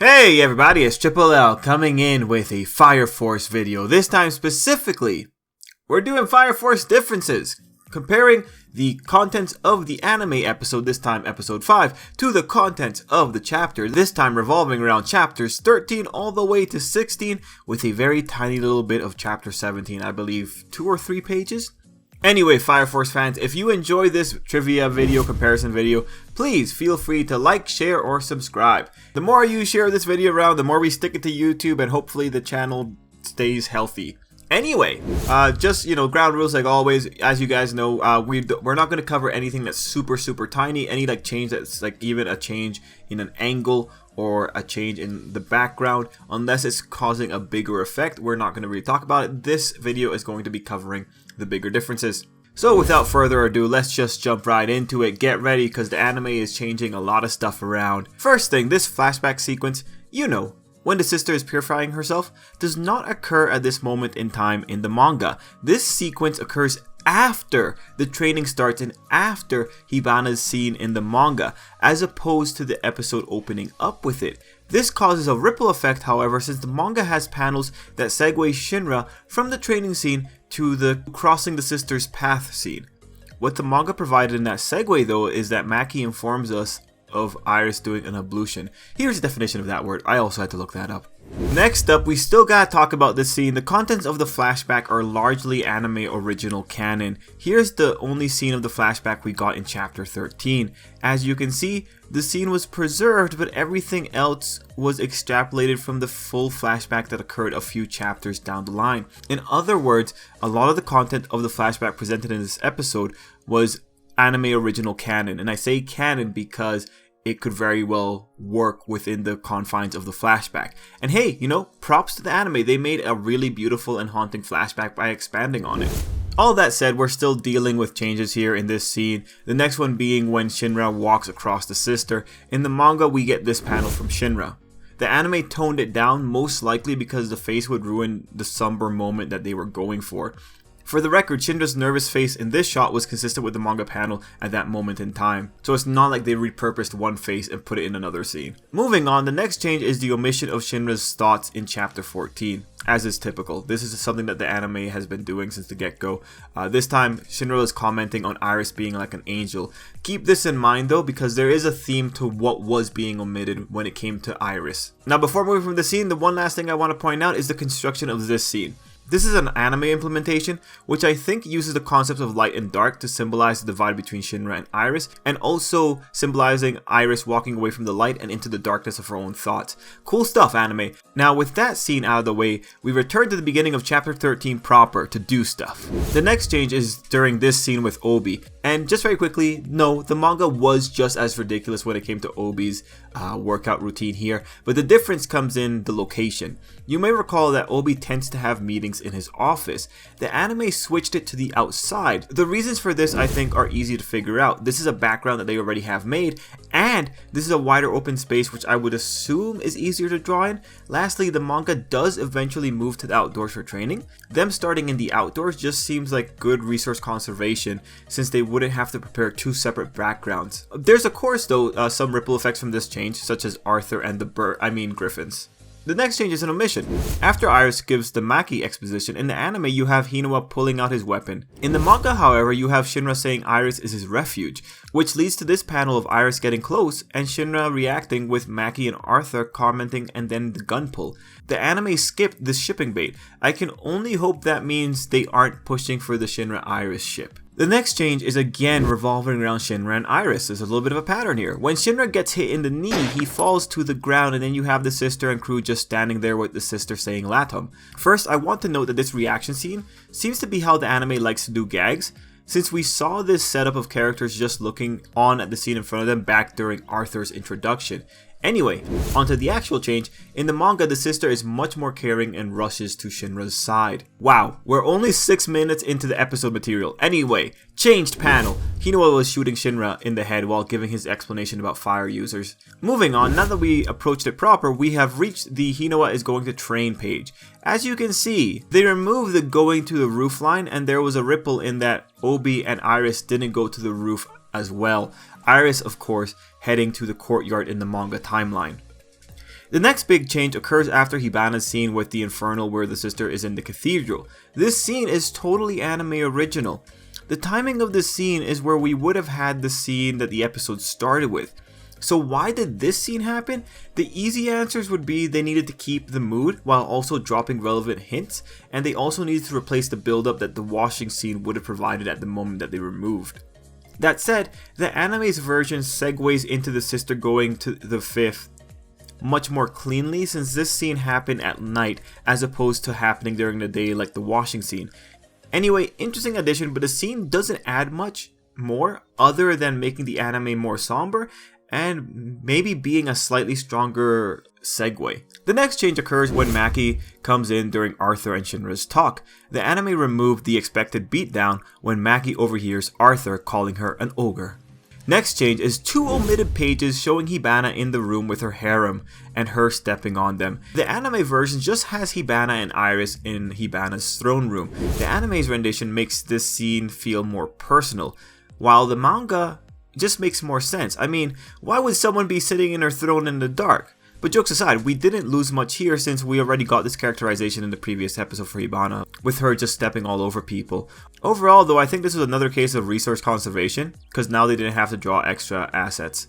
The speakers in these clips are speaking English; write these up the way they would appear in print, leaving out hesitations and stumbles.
Hey everybody, it's Tripl-L coming in with a Fire Force video. This time specifically, we're doing Fire Force differences, comparing the contents of the anime episode, this time episode 5, to the contents of the chapter, this time revolving around chapters 13 all the way to 16, with a very tiny little bit of chapter 17, I believe 2 or 3 pages. Anyway, Fire Force fans, if you enjoy this trivia video, comparison video, please feel free to like, share, or subscribe. The more you share this video around, the more we stick it to YouTube, and hopefully the channel stays healthy. Anyway, just, ground rules like always. As you guys know, we're not going to cover anything that's super tiny, any change that's even a change in an angle or a change in the background, unless it's causing a bigger effect. We're not going to really talk about it. This video is going to be covering the bigger differences. So without further ado, let's just jump right into it. Get ready, because the anime is changing a lot of stuff around. First thing, this flashback sequence, when the sister is purifying herself, does not occur at this moment in time in the manga. This sequence occurs after the training starts and after Hibana's scene in the manga, as opposed to the episode opening up with it. This causes a ripple effect, however, since the manga has panels that segue Shinra from the training scene to the crossing the sister's path scene. What the manga provided in that segue, though, is that Maki informs us of Iris doing an ablution. Here's the definition of that word. I also had to look that up. Next up, we still gotta talk about this scene. The contents of the flashback are largely anime original canon. Here's the only scene of the flashback we got in chapter 13. As you can see, the scene was preserved, but everything else was extrapolated from the full flashback that occurred a few chapters down the line. In other words, a lot of the content of the flashback presented in this episode was anime original canon, and I say canon because it could very well work within the confines of the flashback. And hey, props to the anime. They made a really beautiful and haunting flashback by expanding on it. All that said, we're still dealing with changes here in this scene. The next one being when Shinra walks across the sister. In the manga, we get this panel from Shinra. The anime toned it down, most likely because the face would ruin the somber moment that they were going for. For the record, Shinra's nervous face in this shot was consistent with the manga panel at that moment in time, so it's not like they repurposed one face and put it in another scene. Moving on, the next change is the omission of Shinra's thoughts in chapter 14. As is typical, this is something that the anime has been doing since the get-go. This time, Shinra is commenting on Iris being like an angel. Keep this in mind though, because there is a theme to what was being omitted when it came to Iris. Now before moving from the scene, the one last thing I want to point out is the construction of this scene. This is an anime implementation, which I think uses the concepts of light and dark to symbolize the divide between Shinra and Iris, and also symbolizing Iris walking away from the light and into the darkness of her own thoughts. Cool stuff, anime. Now with that scene out of the way, we return to the beginning of chapter 13 proper to do stuff. The next change is during this scene with Obi, and just very quickly, no, the manga was just as ridiculous when it came to Obi's workout routine here, but the difference comes in the location. You may recall that Obi tends to have meetings in his office. The anime switched it to the outside. The reasons for this, I think, are easy to figure out. This is a background that they already have made, and this is a wider open space, which I would assume is easier to draw in. Lastly, the manga does eventually move to the outdoors for training. Them starting in the outdoors just seems like good resource conservation, since they wouldn't have to prepare 2 separate backgrounds. There's of course though some ripple effects from this change, such as Arthur and the Griffins. The next change is an omission. After Iris gives the Maki exposition, in the anime you have Hinoa pulling out his weapon. In the manga, however, you have Shinra saying Iris is his refuge, which leads to this panel of Iris getting close and Shinra reacting with Maki and Arthur commenting and then the gun pull. The anime skipped this shipping bait. I can only hope that means they aren't pushing for the Shinra Iris ship. The next change is again revolving around Shinra and Iris. There's a little bit of a pattern here. When Shinra gets hit in the knee, he falls to the ground, and then you have the sister and crew just standing there with the sister saying Latum. First, I want to note that this reaction scene seems to be how the anime likes to do gags, since we saw this setup of characters just looking on at the scene in front of them back during Arthur's introduction. Anyway, onto the actual change. In the manga, the sister is much more caring and rushes to Shinra's side. Wow, we're only 6 minutes into the episode material. Anyway, changed panel. Hinoa was shooting Shinra in the head while giving his explanation about fire users. Moving on, now that we approached it proper, we have reached the Hinoa is going to train page. As you can see, they removed the going to the roof line, and there was a ripple in that Obi and Iris didn't go to the roof as well. Iris, of course, heading to the courtyard in the manga timeline. The next big change occurs after Hibana's scene with the Infernal where the sister is in the cathedral. This scene is totally anime original. The timing of this scene is where we would have had the scene that the episode started with. So why did this scene happen? The easy answers would be they needed to keep the mood while also dropping relevant hints, and they also needed to replace the build-up that the washing scene would have provided at the moment that they removed. That said, the anime's version segues into the sister going to the fifth much more cleanly since this scene happened at night as opposed to happening during the day like the washing scene. Anyway, interesting addition, but the scene doesn't add much more other than making the anime more somber and maybe being a slightly stronger segue. The next change occurs when Maki comes in during Arthur and Shinra's talk. The anime removed the expected beatdown when Maki overhears Arthur calling her an ogre. Next change is 2 omitted pages showing Hibana in the room with her harem and her stepping on them. The anime version just has Hibana and Iris in Hibana's throne room. The anime's rendition makes this scene feel more personal, while the manga just makes more sense. I mean, why would someone be sitting in her throne in the dark? But jokes aside, we didn't lose much here since we already got this characterization in the previous episode for Hibana, with her just stepping all over people. Overall though, I think this was another case of resource conservation, because now they didn't have to draw extra assets.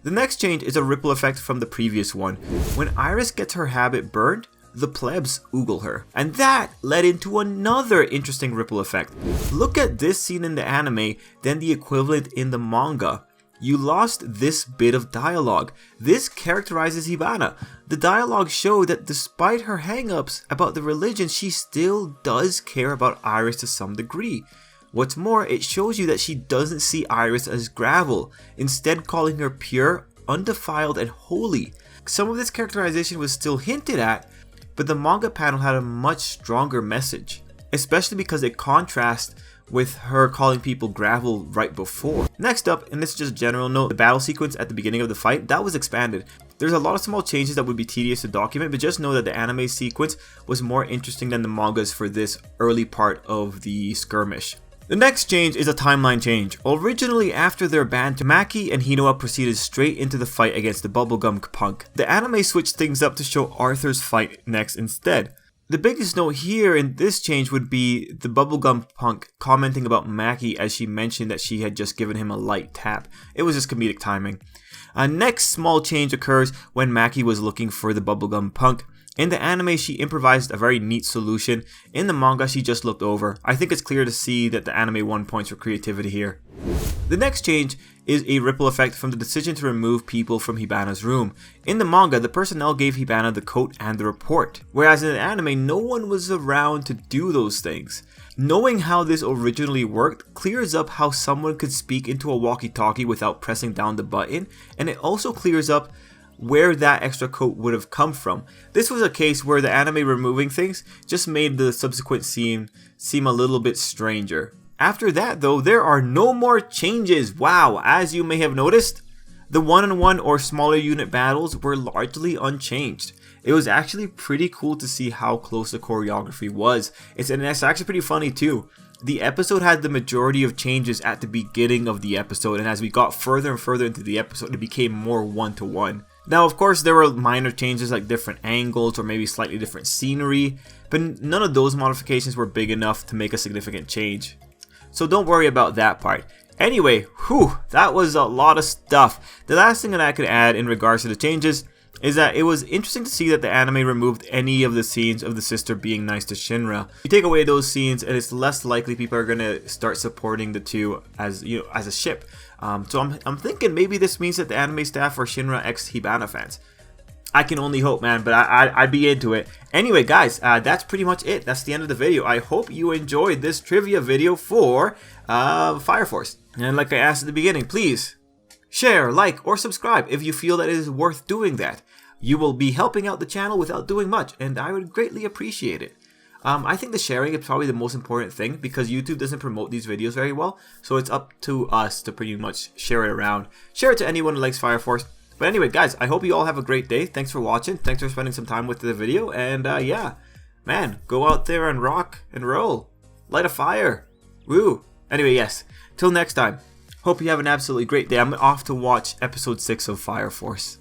The next change is a ripple effect from the previous one. When Iris gets her habit burned, the plebs oogle her. And that led into another interesting ripple effect. Look at this scene in the anime, then the equivalent in the manga. You lost this bit of dialogue. This characterizes Hibana. The dialogue showed that despite her hang-ups about the religion, she still does care about Iris to some degree. What's more, it shows you that she doesn't see Iris as gravel, instead calling her pure, undefiled, and holy. Some of this characterization was still hinted at, but the manga panel had a much stronger message, especially because it contrasts with her calling people gravel right before. Next up, and this is just a general note, the battle sequence at the beginning of the fight, that was expanded. There's a lot of small changes that would be tedious to document, but just know that the anime sequence was more interesting than the mangas for this early part of the skirmish. The next change is a timeline change. Originally after their banter, Maki and Hinoa proceeded straight into the fight against the bubblegum punk. The anime switched things up to show Arthur's fight next instead. The biggest note here in this change would be the bubblegum punk commenting about Maki as she mentioned that she had just given him a light tap. It was just comedic timing. A next small change occurs when Maki was looking for the bubblegum punk. In the anime, she improvised a very neat solution. In the manga, she just looked over. I think it's clear to see that the anime won points for creativity here. The next change is a ripple effect from the decision to remove people from Hibana's room. In the manga, the personnel gave Hibana the coat and the report, whereas in the anime, no one was around to do those things. Knowing how this originally worked clears up how someone could speak into a walkie-talkie without pressing down the button, and it also clears up where that extra coat would have come from. This was a case where the anime removing things just made the subsequent scene seem a little bit stranger. After that though, there are no more changes. Wow, as you may have noticed, the one-on-one or smaller unit battles were largely unchanged. It was actually pretty cool to see how close the choreography was. It's actually pretty funny too. The episode had the majority of changes at the beginning of the episode, and as we got further and further into the episode, it became more one-to-one. Now, of course, there were minor changes like different angles or maybe slightly different scenery, but none of those modifications were big enough to make a significant change. So don't worry about that part. Anyway, whew, that was a lot of stuff. The last thing that I could add in regards to the changes is that it was interesting to see that the anime removed any of the scenes of the sister being nice to Shinra. You take away those scenes and it's less likely people are going to start supporting the two as, as a ship. So I'm thinking maybe this means that the anime staff are Shinra x Hibana fans. I can only hope, man, but I'd be into it. Anyway, guys, that's pretty much it. That's the end of the video. I hope you enjoyed this trivia video for Fire Force. And like I asked at the beginning, please share, like, or subscribe if you feel that it is worth doing that. You will be helping out the channel without doing much, and I would greatly appreciate it. I think the sharing is probably the most important thing because YouTube doesn't promote these videos very well, so it's up to us to pretty much share it around. Share it to anyone who likes Fire Force. But anyway, guys, I hope you all have a great day. Thanks for watching. Thanks for spending some time with the video. And yeah, man, go out there and rock and roll. Light a fire. Woo. Anyway, yes. Till next time. Hope you have an absolutely great day. I'm off to watch episode 6 of Fire Force.